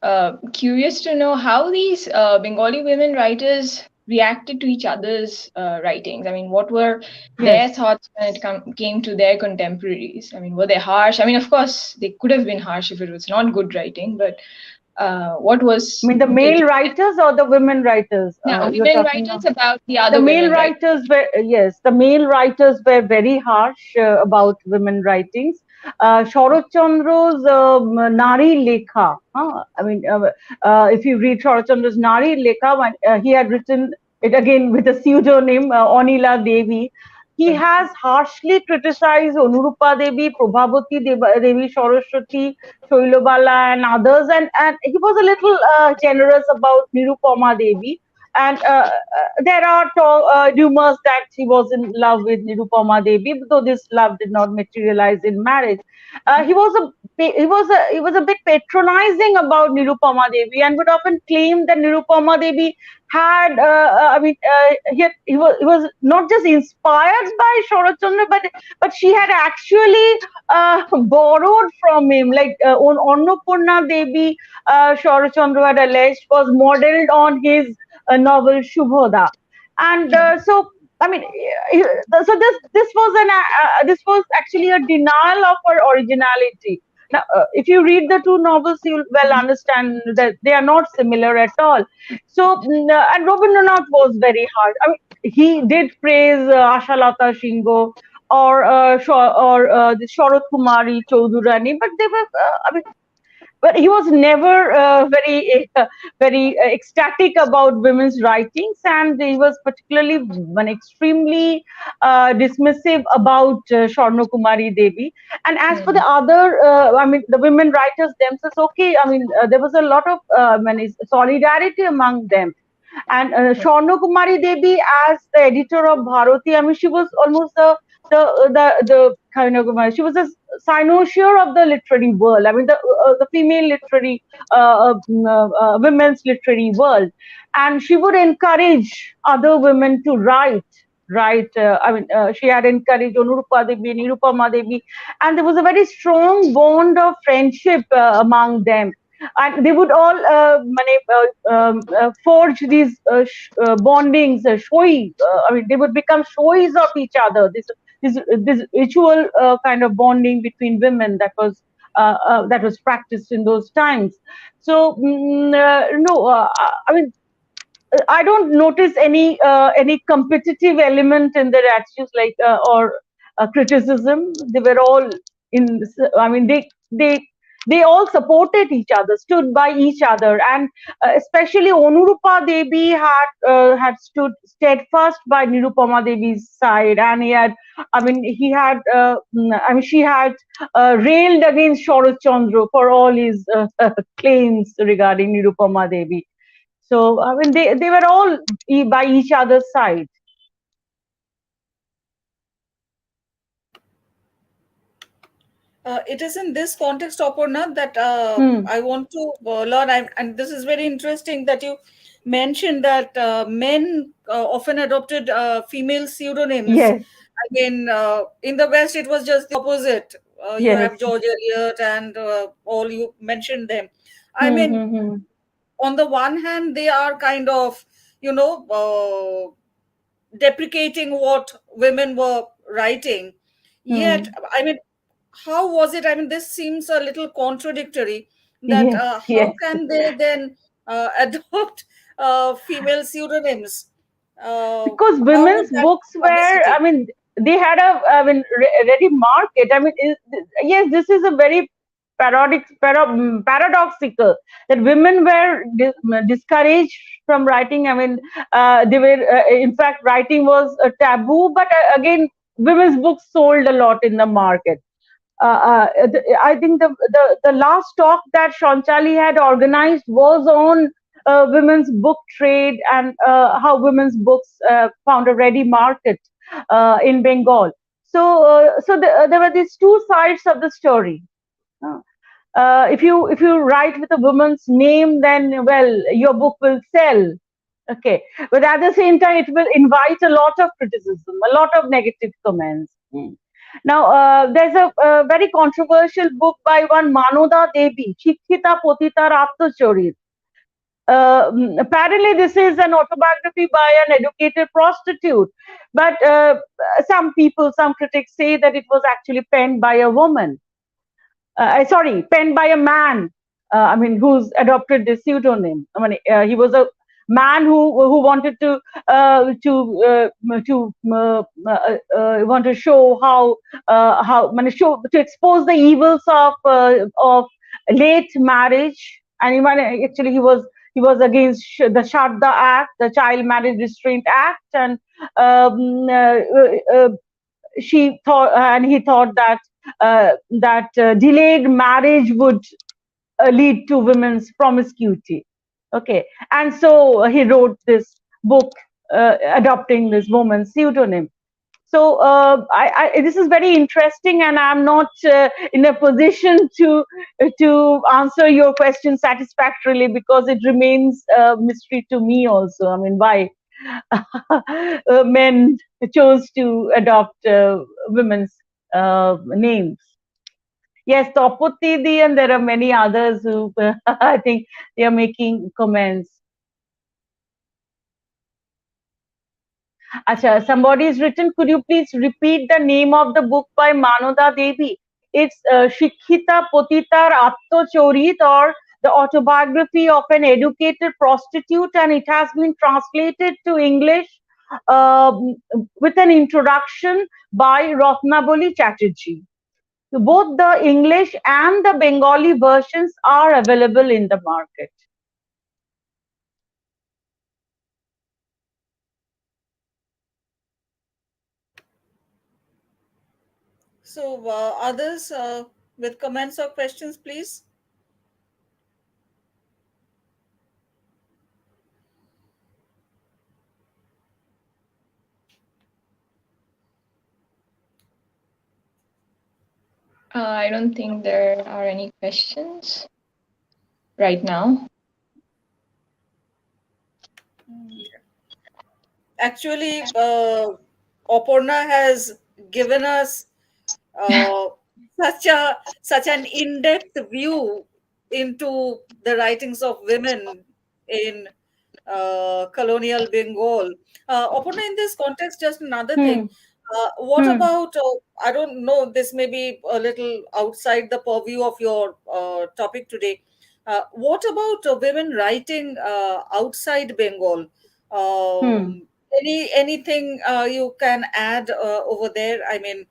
curious to know how these Bengali women writers reacted to each other's writings. I mean, what were their Yes. thoughts when it came to their contemporaries? I mean, were they harsh? I mean, of course, they could have been harsh if it was not good writing, but what I was mean, the it? male writers or the women writers? Now, You're women talking writers now. about the The other male women writers. writers were, yes, the male writers were very harsh about women writings. Sharat Chandra's Nari Lekha. I mean, if you read Sharat Chandra's Nari Lekha, he had written it again with a pseudonym, Onila Devi. He has harshly criticized Anurupa Devi, Prabhavati Devi, Saraswati, Shoilabala, and others, and he was a little generous about Nirupama Devi. And there are rumors that he was in love with Nirupama Devi, though this love did not materialize in marriage. He was a bit patronizing about Nirupama Devi and would often claim that Nirupama Devi had he was not just inspired by Sharachandra, but she had actually borrowed from him, like on Annapurna Devi, Sharachandra had alleged was modeled on his novel Shubhoda. And I mean, so this was actually a denial of her originality. Now, if you read the two novels, you'll well understand that they are not similar at all. So, and Rabindranath was very hard. I mean, he did praise Asha Lata Shingo or the Sharat Kumari Chaudhurani, but they were, I mean, but he was never very ecstatic about women's writings, and he was particularly extremely dismissive about Sharna Kumari Devi. And as for the other, I mean, the women writers themselves, okay, I mean, there was a lot of solidarity among them. And Sharna Kumari Devi, as the editor of Bharati, I mean, she was almost the kind of she was a cynosure of the literary world. I mean, the female literary women's literary world, and she would encourage other women to write. Right, she had encouraged Anurupa Devi, Nirupama Devi, and there was a very strong bond of friendship among them, and they would all forge these bondings, showy. I mean, they would become showies of each other. This ritual kind of bonding between women that was practiced in those times. So no, I mean, I don't notice any competitive element in their attitudes, like or criticism. They were all in. I mean, they all supported each other, stood by each other, and especially Onurupa Devi had stood steadfast by Nirupama Devi's side, and he had. I mean, he had. I mean, she had railed against Sharat Chandra for all his claims regarding Nirupama Devi. So I mean, they were all by each other's side. It is in this context, Aparna, that Hmm. I want to learn. And this is very interesting that you mentioned that men often adopted female pseudonyms. Yes. Again, in the West, it was just the opposite. You Yes. have George Eliot and all you mentioned them. I Hmm. mean, Hmm. Hmm. on the one hand, they are kind of, you know, deprecating what women were writing. Yet, Hmm. I mean, how was it? I mean, this seems a little contradictory. That Yes, how yes. can they then adopt female pseudonyms? Because How would women's that books be were, I publicity? mean, they had a, I mean, ready market. I mean, yes, this is a very paradoxical that women were discouraged from writing. I mean, they were, in fact, writing was a taboo, but again, women's books sold a lot in the market. I think the last talk that Shonchali had organized was on women's book trade and how women's books found a ready market in Bengal. There were these two sides of the story. Uh, if you write with a woman's name, then well, your book will sell. Okay, but at the same time, it will invite a lot of criticism, a lot of negative comments. Now, there's a very controversial book by one Manoda Devi, Shikshita Potita Ratnachorit. Apparently, this is an autobiography by an educated prostitute, but some people, some critics say that it was actually penned by a woman. Sorry, penned by a man. I mean, who's adopted this pseudonym. I mean, he was a man who wanted want to show how show to expose the evils of late marriage, and actually he was against the Sharda Act, the Child Marriage Restraint Act, and um, uh, uh, she thought and he thought that delayed marriage would lead to women's promiscuity. Okay, and so he wrote this book adopting this woman's pseudonym. So this is very interesting, and I'm not in a position to answer your question satisfactorily because it remains a mystery to me also. I mean, why men chose to adopt women's names. Yes, Topotidi, and there are many others who I think they are making comments. Asha, somebody has written, could you please repeat the name of the book by Manoda Devi? It's Shikhita Potitar Attochorit, or the autobiography of an educated prostitute, and it has been translated to English um, with an introduction by Ratnabali Chatterjee. So both the English and the Bengali versions are available in the market. So, others with comments or questions, please. I don't think there are any questions right now. Actually, Aparna has given us uh, such an in-depth view into the writings of women in colonial Bengal. Aparna, in this context, just another thing. Hmm. What Hmm. about, I don't know, this may be a little outside the purview of your topic today. What about women writing outside Bengal? Hmm. Anything you can add over there? I mean,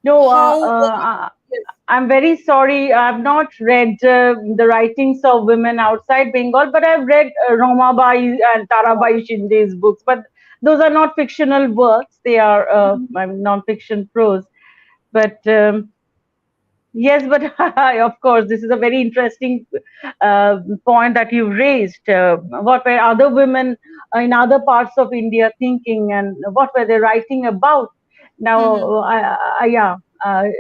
No, how was it? Yes. I'm very sorry. I've not read the writings of women outside Bengal, but I've read Ramabai and Tarabai Shinde's books. But those are not fictional works; they are non-fiction prose. But yes, but of course, this is a very interesting point that you raised. What were other women in other parts of India thinking, and what were they writing about? Mhm. Now, yeah,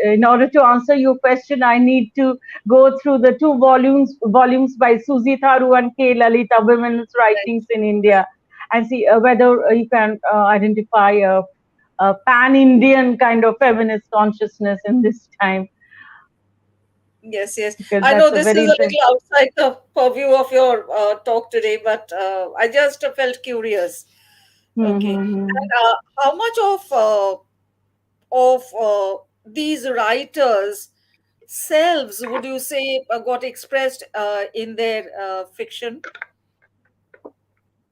in order to answer your question, I need to go through the two volumes by Suzy Tharu and K. Lalita, Women's Right. Writings in India, and see whether you can identify a pan-Indian kind of feminist consciousness in this time, Yes, yes. because I know that's a this very is a interesting. little outside the purview of your talk today, but I just felt curious. Okay. And how much of these writers' selves would you say got expressed in their fiction?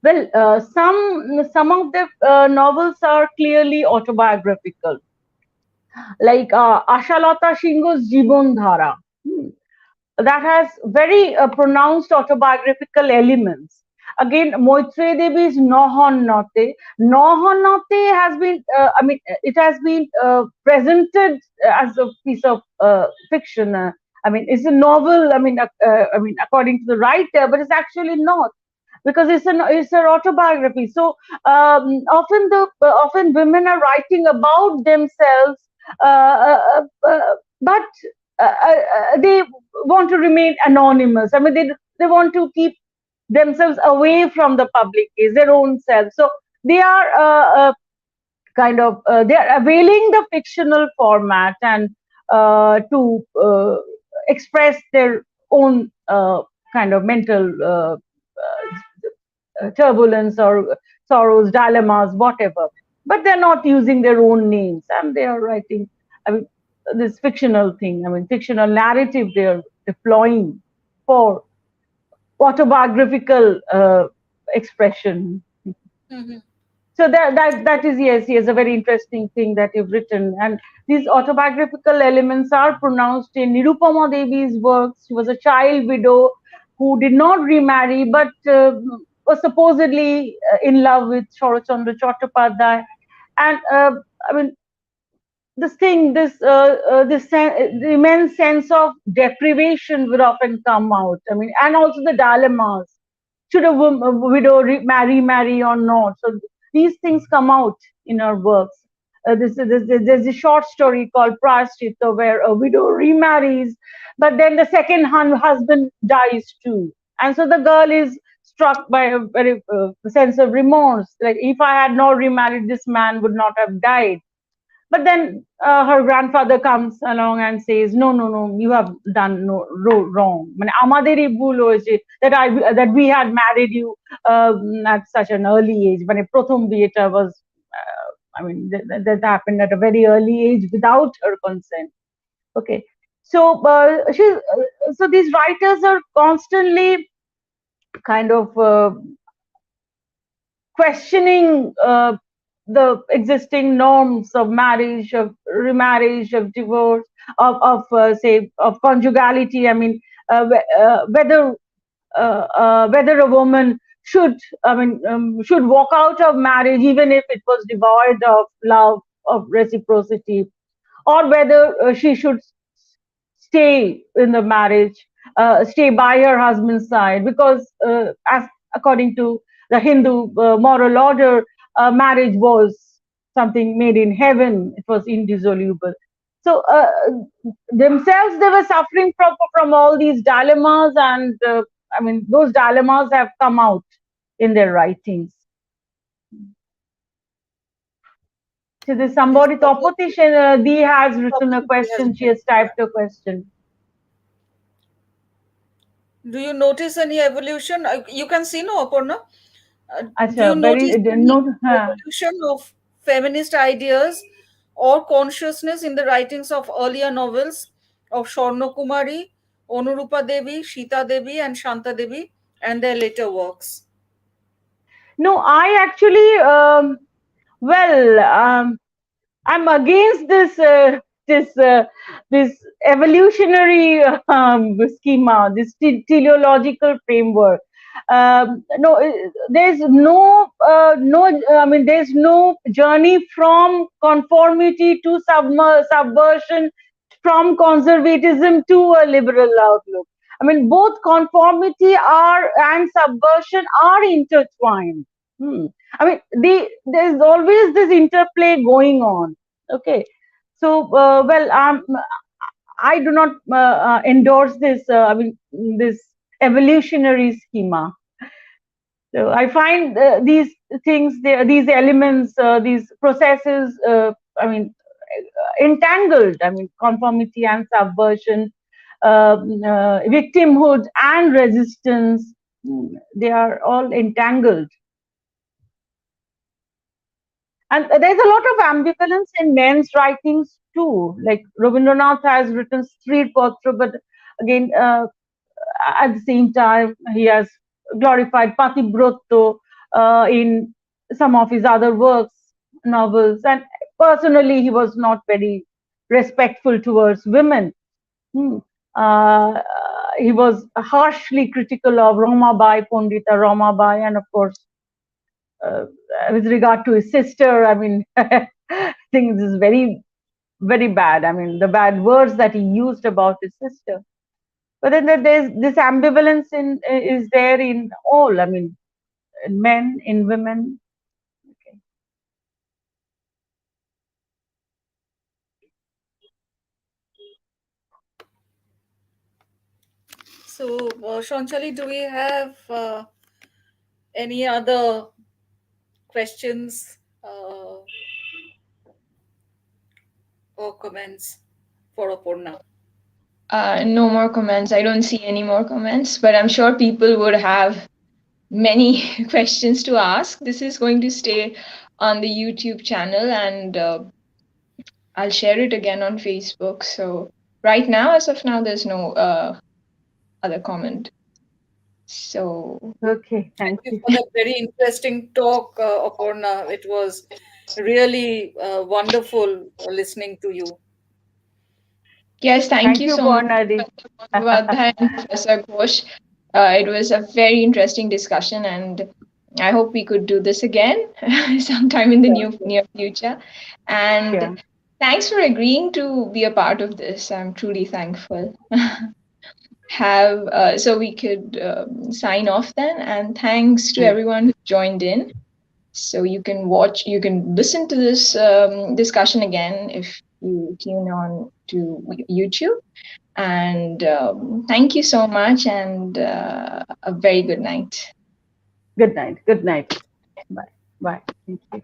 Well, some of the novels are clearly autobiographical, like Ashalata Singho's Jibon Dhara. That has very pronounced autobiographical elements. Again, Moitre Devi's Nohon Note. Nohon Note has been, it has been presented as a piece of fiction. It's a novel. According to the writer, but it's actually not, because it's an autobiography. So often women are writing about themselves, but they want to remain anonymous. They want to keep themselves away from the public gaze, their own self. So they are they are availing the fictional format and to express their own kind of mental turbulence or sorrows, dilemmas, whatever. But they're not using their own names, and they are writing. I mean, this fictional thing. Fictional narrative they are deploying for autobiographical expression. Mm-hmm. So that is, yes, a very interesting thing that you've written. And these autobiographical elements are pronounced in Nirupamadevi's works. She was a child widow who did not remarry, but was supposedly in love with Sharachandra Chattopadhyay. And I mean, the immense sense of deprivation would often come out. And also the dilemmas: should a widow marry or not? So these things come out in our works. There's a short story called Prostitute, where a widow remarries, but then the second husband dies too, and so the girl is struck by a very sense of remorse. Like, if I had not remarried, this man would not have died. But then her grandfather comes along and says, "No, no, no, you have done wrong. আমাদেরই ভুল হয়েছে that we had married you at such an early age. প্রথম বিয়েটা was, that happened at a very early age without her consent." Okay, so so these writers are constantly kind of questioning the existing norms of marriage, of remarriage, of divorce, of conjugality. Whether a woman should walk out of marriage even if it was devoid of love, of reciprocity, or whether she should stay in the marriage, stay by her husband's side, because as according to the Hindu moral order, marriage was something made in heaven. It was indissoluble. So themselves, they were suffering from all these dilemmas, and those dilemmas have come out in their writings. So there's somebody, Topati Dee has written a question. She has typed a question. Do you notice any evolution? You can see, no, Aparna? Do you Achha, notice any हाँ. evolution of feminist ideas or consciousness in the writings of earlier novels of Swarna Kumari, Devi, Sita Devi, and Shanta Devi, and their later works? No, I actually, I'm against this evolutionary schema, this teleological framework. No, there's no there's no journey from conformity to subversion, from conservatism to a liberal outlook. Both conformity and subversion are intertwined. There's always this interplay going on. Okay, so I do not endorse this. This evolutionary schema. So I find these things, these elements, these processes, entangled. Conformity and subversion, victimhood and resistance, they are all entangled. And there's a lot of ambivalence in men's writings too. Like Rabindranath has written Street Patra, but again, at the same time, he has glorified Patibrotto in some of his other works, novels. And personally, he was not very respectful towards women. Hmm. Uh, he was harshly critical of Ramabai, Pandita Ramabai, and of course, uh, with regard to his sister, I mean, I think this is very, very bad. I mean, the bad words that he used about his sister. But then there's this ambivalence in is there in all. I mean, in men, in women. Okay. So, Shanchali, do we have any other questions or comments for Aparna? No more comments. I don't see any more comments, but I'm sure people would have many questions to ask. This is going to stay on the YouTube channel, and I'll share it again on Facebook. So right now, as of now, there's no other comment. So Okay. Thank Thank you you. for that very interesting talk, Aparna. It was really wonderful listening to you. yes, thank Thank you you, so much, Purnadi. Professor Bandyopadhyay and Professor Ghosh. It was a very interesting discussion, and I hope we could do this again sometime in the Sure. near future. And Sure. thanks for agreeing to be a part of this. I'm truly thankful. Have so we could sign off then, and thanks to Mm. everyone who joined in. So you can listen to this discussion again if you tune on to YouTube. And thank you so much, and a very good night. Good night. Good night. Bye. Bye. Thank you.